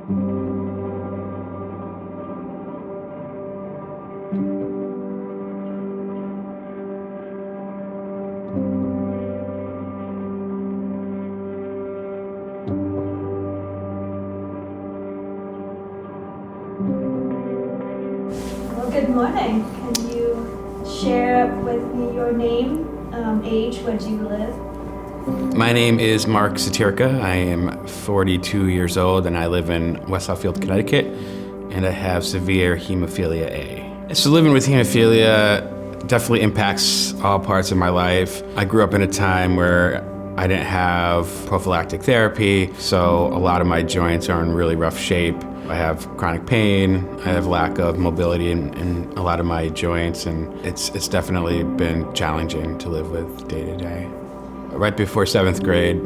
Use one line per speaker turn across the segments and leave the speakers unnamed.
Well, good morning. Can you share with me your name, age, where do you live?
My name is Mark Satirka. I am 42 years old and I live in West Southfield, Connecticut, and I have severe hemophilia A. So living with hemophilia definitely impacts all parts of my life. I grew up in a time where I didn't have prophylactic therapy, so a lot of my joints are in really rough shape. I have chronic pain, I have lack of mobility in a lot of my joints, and it's definitely been challenging to live with day to day. Right before 7th grade,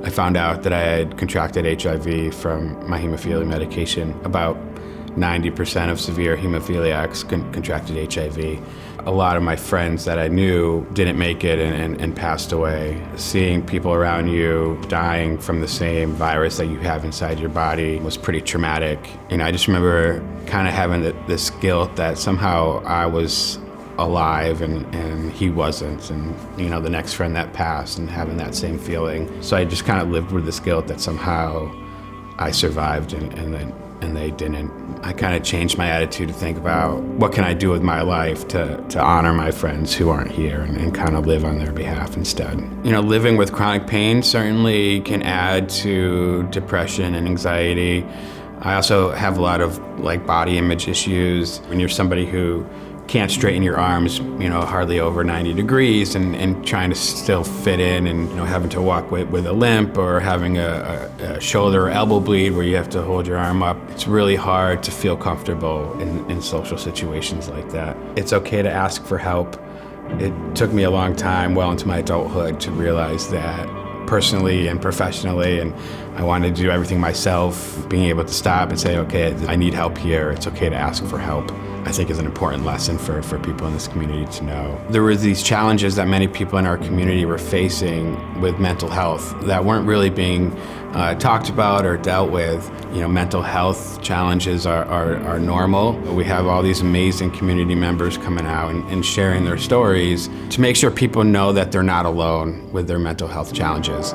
I found out that I had contracted HIV from my hemophilia medication. About 90% of severe hemophiliacs contracted HIV. A lot of my friends that I knew didn't make it and passed away. Seeing people around you dying from the same virus that you have inside your body was pretty traumatic. I just remember kind of having this guilt that somehow I was alive and he wasn't, and the next friend that passed and having that same feeling. So I just kind of lived with this guilt that somehow I survived and they didn't. I kind of changed my attitude to think about what can I do with my life to honor my friends who aren't here and kind of live on their behalf instead. Living with chronic pain certainly can add to depression and anxiety. I also have a lot of body image issues. When you're somebody who can't straighten your arms, hardly over 90 degrees and trying to still fit in and, having to walk with a limp or having a shoulder or elbow bleed where you have to hold your arm up. It's really hard to feel comfortable in social situations like that. It's okay to ask for help. It took me a long time, well into my adulthood, to realize that personally and professionally, and I wanted to do everything myself. Being able to stop and say, okay, I need help here, it's okay to ask for help, I think is an important lesson for people in this community to know. There were these challenges that many people in our community were facing with mental health that weren't really being talked about or dealt with. Mental health challenges are normal. We have all these amazing community members coming out and sharing their stories to make sure people know that they're not alone with their mental health challenges.